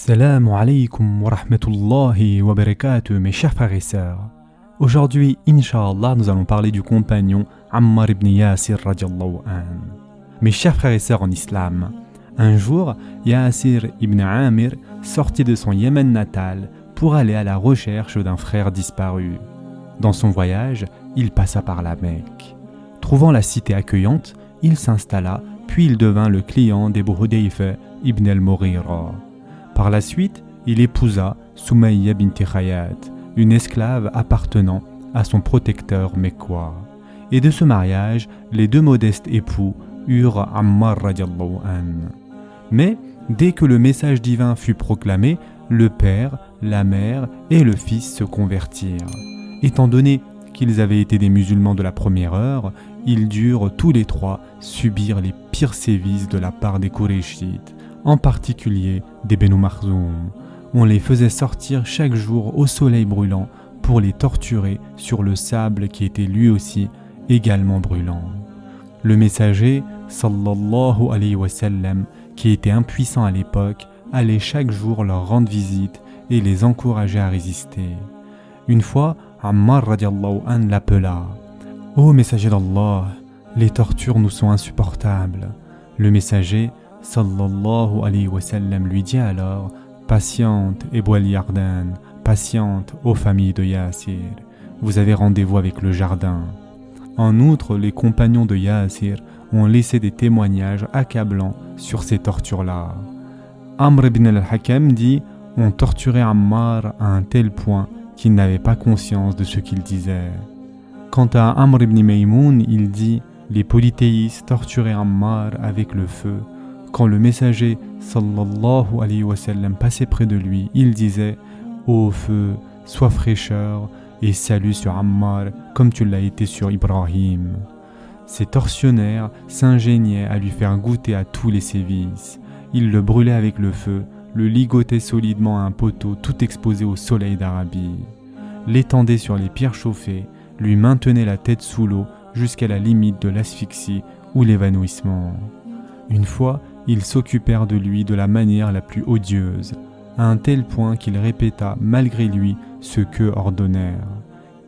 Assalamu alaikum wa rahmatullahi wa barakatuh, mes chers frères et sœurs. Aujourd'hui, Inch'Allah, nous allons parler du compagnon Ammar ibn Yasir radiallahu anhu. Mes chers frères et sœurs en islam, un jour, Yasir ibn Amir sortit de son Yémen natal pour aller à la recherche d'un frère disparu. Dans son voyage, il passa par la Mecque. Trouvant la cité accueillante, il s'installa, puis il devint le client d'Abu Hudayfa ibn al-Mughira. Par la suite, il épousa Soumaïa bint Khayat, une esclave appartenant à son protecteur mecquois. Et de ce mariage, les deux modestes époux eurent Ammar radiallahu anhu. Mais, dès que le message divin fut proclamé, le père, la mère et le fils se convertirent. Étant donné qu'ils avaient été des musulmans de la première heure, ils durent tous les trois subir les pires sévices de la part des Qurayshites, en particulier des Benu Makhzoum. On les faisait sortir chaque jour au soleil brûlant pour les torturer sur le sable qui était lui aussi également brûlant. Le messager, sallallahu alayhi wa sallam, qui était impuissant à l'époque, allait chaque jour leur rendre visite et les encourager à résister. Une fois, Ammar radiallahu anhu l'appela. « Ô messager d'Allah, les tortures nous sont insupportables. » Le messager, sallallahu alayhi wa sallam, lui dit alors « Patiente, Ebu al-Yardan, patiente, ô famille de Yasir, vous avez rendez-vous avec le jardin. » En outre, les compagnons de Yasir ont laissé des témoignages accablants sur ces tortures-là. Amr ibn al-Hakam dit « On torturait Ammar à un tel point qu'il n'avait pas conscience de ce qu'il disait. » Quant à Amr ibn Maymoun, il dit « Les polythéistes torturaient Ammar avec le feu. » Quand le messager sallallahu alayhi wa sallam passait près de lui, il disait « Ô feu, sois fraîcheur et salut sur Ammar comme tu l'as été sur Ibrahim. » Ces tortionnaires s'ingéniaient à lui faire goûter à tous les sévices. Ils le brûlaient avec le feu, le ligotaient solidement à un poteau tout exposé au soleil d'Arabie, l'étendaient sur les pierres chauffées, lui maintenaient la tête sous l'eau jusqu'à la limite de l'asphyxie ou l'évanouissement. Une fois, ils s'occupèrent de lui de la manière la plus odieuse, à un tel point qu'il répéta malgré lui ce qu'eux ordonnèrent.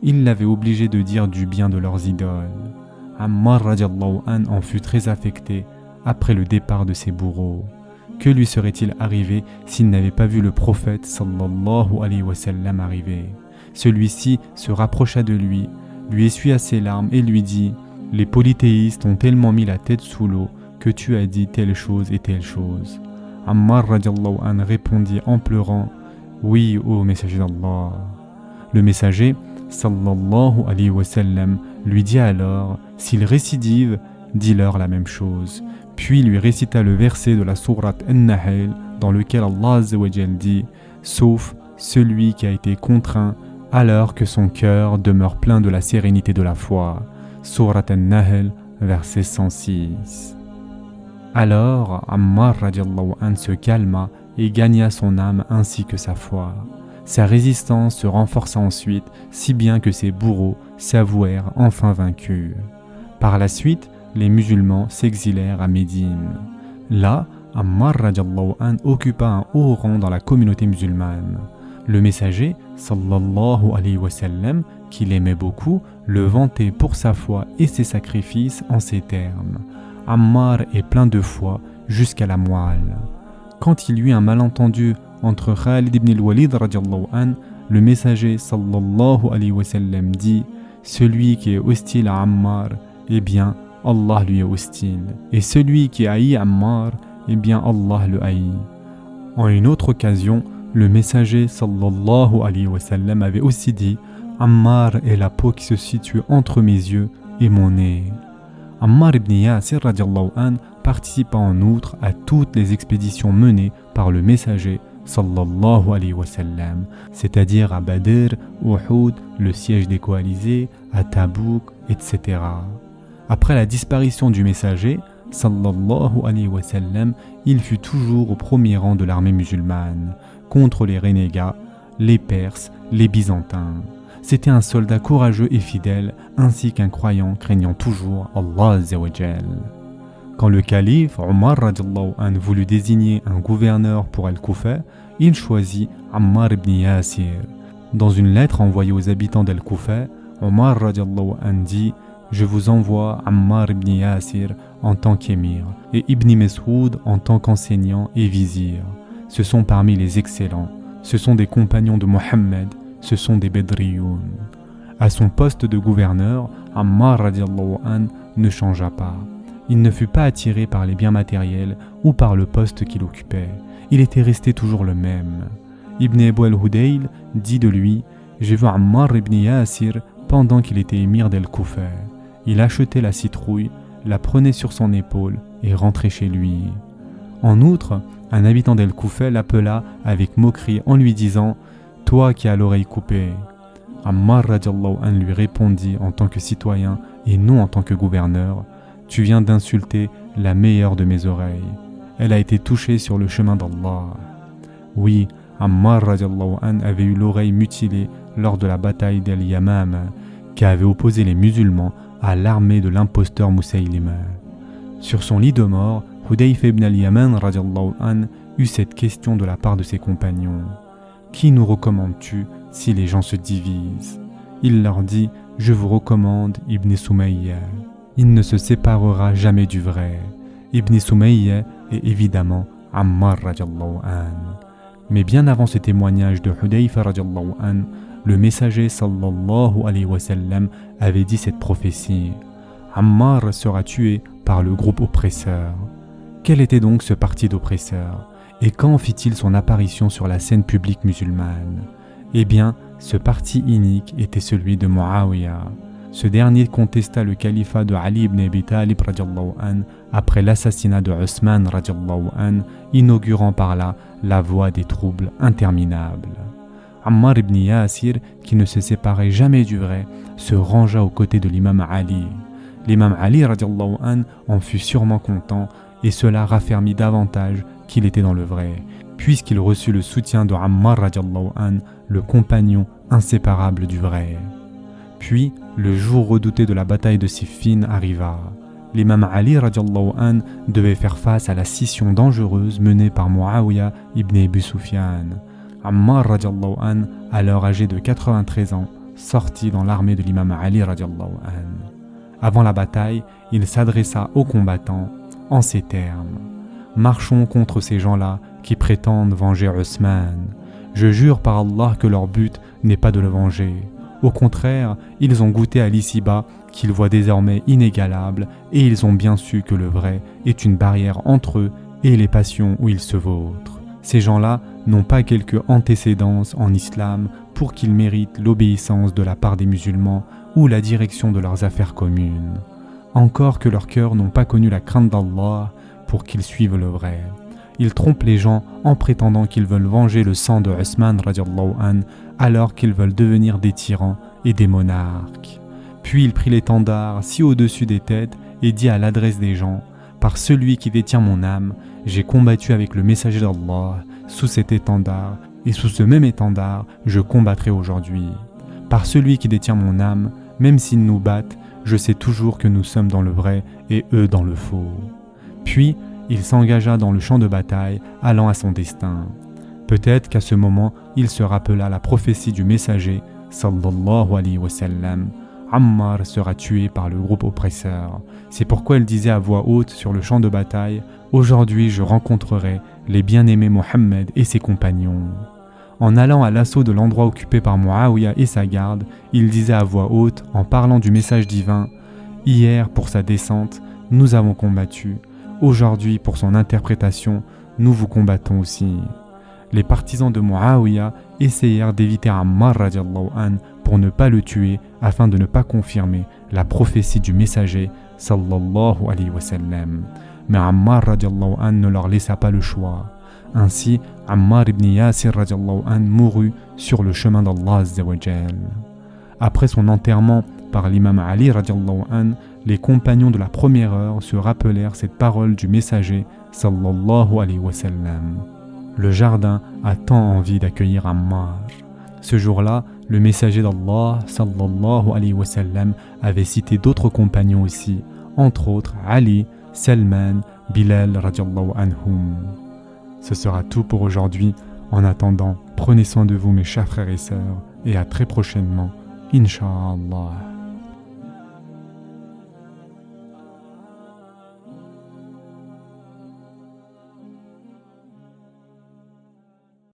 Ils l'avaient obligé de dire du bien de leurs idoles. Ammar radiallahu anhu en fut très affecté après le départ de ses bourreaux. Que lui serait-il arrivé s'il n'avait pas vu le prophète sallallahu alayhi wa sallam arriver? Celui-ci se rapprocha de lui essuya ses larmes et lui dit « Les polythéistes ont tellement mis la tête sous l'eau que tu as dit telle chose et telle chose. » Ammar radiallahu anhu répondit en pleurant « Oui, ô messager d'Allah. » Le messager sallallahu alayhi wa sallam lui dit alors « S'il récidive, dis-leur la même chose. » Puis lui récita le verset de la sourate An-Nahl dans lequel Allah Azza wa Jal dit « Sauf celui qui a été contraint alors que son cœur demeure plein de la sérénité de la foi. » Sourate An-Nahl, verset 106. Alors Ammar radiallahu anhu se calma et gagna son âme ainsi que sa foi. Sa résistance se renforça ensuite, si bien que ses bourreaux s'avouèrent enfin vaincus. Par la suite, les musulmans s'exilèrent à Médine. Là, Ammar radiallahu anhu occupa un haut rang dans la communauté musulmane. Le messager, sallallahu alayhi wa sallam, qu'il aimait beaucoup, le vantait pour sa foi et ses sacrifices en ces termes. Ammar est plein de foi jusqu'à la moelle. Quand il y eut un malentendu entre Khalid ibn al-Walid radiallahu anhu, le messager sallallahu alayhi wa sallam dit « Celui qui est hostile à Ammar, eh bien Allah lui est hostile. Et celui qui haït Ammar, eh bien Allah le haït. » En une autre occasion, le messager sallallahu alayhi wa sallam avait aussi dit « Ammar est la peau qui se situe entre mes yeux et mon nez. » Ammar ibn Yasir radiallahu anhu participa en outre à toutes les expéditions menées par le messager sallallahu alayhi wa sallam, c'est-à-dire à Badr, Uhud, le siège des coalisés, à Tabouk, etc. Après la disparition du messager, sallallahu alayhi wa sallam, il fut toujours au premier rang de l'armée musulmane, contre les renégats, les Perses, les Byzantins. C'était un soldat courageux et fidèle, ainsi qu'un croyant craignant toujours Allah Azza wa Jal. Quand le calife Omar radiallahu anhu voulut désigner un gouverneur pour Al-Koufa, il choisit Ammar ibn Yasir. Dans une lettre envoyée aux habitants d'Al-Koufa, Omar radiallahu anhu dit « Je vous envoie Ammar ibn Yasir en tant qu'émir et Ibn Mes'ud en tant qu'enseignant et vizir. Ce sont parmi les excellents, ce sont des compagnons de Mohammed, ce sont des Bedriyoun. » À son poste de gouverneur, Ammar radiallahu anhu ne changea pas. Il ne fut pas attiré par les biens matériels ou par le poste qu'il occupait. Il était resté toujours le même. Ibn Abu al-Hudayl dit de lui « J'ai vu Ammar ibn Yasir pendant qu'il était émir d'Al-Koufa. Il achetait la citrouille, la prenait sur son épaule et rentrait chez lui. » En outre, un habitant d'Al-Koufa l'appela avec moquerie en lui disant « Toi qui as l'oreille coupée ». Ammar radiallahu anhu lui répondit en tant que citoyen et non en tant que gouverneur « Tu viens d'insulter la meilleure de mes oreilles. Elle a été touchée sur le chemin d'Allah. » Oui, Ammar radiallahu anhu avait eu l'oreille mutilée lors de la bataille d'Al-Yamama qui avait opposé les musulmans à l'armée de l'imposteur Moussaïlima. Sur son lit de mort, Hudayfa ibn al-Yaman radiallahu anhu eut cette question de la part de ses compagnons. « Qui nous recommandes-tu si les gens se divisent ?» Il leur dit « Je vous recommande Ibn Soumayya. Il ne se séparera jamais du vrai. » Ibn Soumayya est évidemment Ammar radiallahu anhu. Mais bien avant ce témoignage de Hudayfa radiallahu anhu, le messager sallallahu alayhi wa sallam avait dit cette prophétie. Ammar sera tué par le groupe oppresseur. Quel était donc ce parti d'oppresseurs? Et quand fit-il son apparition sur la scène publique musulmane? Eh bien, ce parti inique était celui de Muawiyah. Ce dernier contesta le califat de Ali ibn Abi Talib radiallahu anhu après l'assassinat de Osman radiallahu anhu, inaugurant par là la voie des troubles interminables. Ammar ibn Yasir, qui ne se séparait jamais du vrai, se rangea aux côtés de l'imam Ali. L'imam Ali radiallahu anhu en fut sûrement content et cela raffermit davantage qu'il était dans le vrai, puisqu'il reçut le soutien de Ammar radiallahu anhu, le compagnon inséparable du vrai. Puis, le jour redouté de la bataille de Siffin arriva. L'imam Ali radiallahu anhu devait faire face à la scission dangereuse menée par Muawiyah ibn Abi Sufyan. Ammar radiallahu anhu, alors âgé de 93 ans, sortit dans l'armée de l'imam Ali radiallahu anhu. Avant la bataille, il s'adressa aux combattants en ces termes. « Marchons contre ces gens-là qui prétendent venger Osman. Je jure par Allah que leur but n'est pas de le venger. Au contraire, ils ont goûté à l'ici-bas qu'ils voient désormais inégalable et ils ont bien su que le vrai est une barrière entre eux et les passions où ils se vautrent. Ces gens-là n'ont pas quelque antécédence en islam pour qu'ils méritent l'obéissance de la part des musulmans ou la direction de leurs affaires communes. Encore que leurs cœurs n'ont pas connu la crainte d'Allah pour qu'ils suivent le vrai. Ils trompent les gens en prétendant qu'ils veulent venger le sang de Osman radiallahu anhu alors qu'ils veulent devenir des tyrans et des monarques. Puis il prit l'étendard si au-dessus des têtes et dit à l'adresse des gens « Par celui qui détient mon âme, j'ai combattu avec le messager d'Allah sous cet étendard et sous ce même étendard, je combattrai aujourd'hui. Par celui qui détient mon âme, même s'ils nous battent, je sais toujours que nous sommes dans le vrai et eux dans le faux. » Puis, il s'engagea dans le champ de bataille, allant à son destin. Peut-être qu'à ce moment, il se rappela la prophétie du messager, sallallahu alayhi wa sallam. Ammar sera tué par le groupe oppresseur. C'est pourquoi il disait à voix haute sur le champ de bataille, « Aujourd'hui je rencontrerai les bien-aimés Mohammed et ses compagnons. » En allant à l'assaut de l'endroit occupé par Muawiyah et sa garde, il disait à voix haute, en parlant du message divin, « Hier, pour sa descente, nous avons combattu. Aujourd'hui, pour son interprétation, nous vous combattons aussi. » Les partisans de Muawiyah essayèrent d'éviter Ammar radiallahu anhu pour ne pas le tuer afin de ne pas confirmer la prophétie du messager sallallahu alayhi wa sallam. Mais Ammar radiallahu anhu ne leur laissa pas le choix. Ainsi, Ammar ibn Yasir radiallahu anhu mourut sur le chemin d'Allah azza wa jal. Après son enterrement par l'imam Ali radiallahu anhu, les compagnons de la première heure se rappelèrent cette parole du messager sallallahu alayhi wa sallam. Le jardin a tant envie d'accueillir Ammar. Ce jour-là, le messager d'Allah sallallahu alayhi wa sallam avait cité d'autres compagnons aussi, entre autres Ali, Salman, Bilal radiallahu anhum. Ce sera tout pour aujourd'hui. En attendant, prenez soin de vous mes chers frères et sœurs et à très prochainement, Inch'Allah.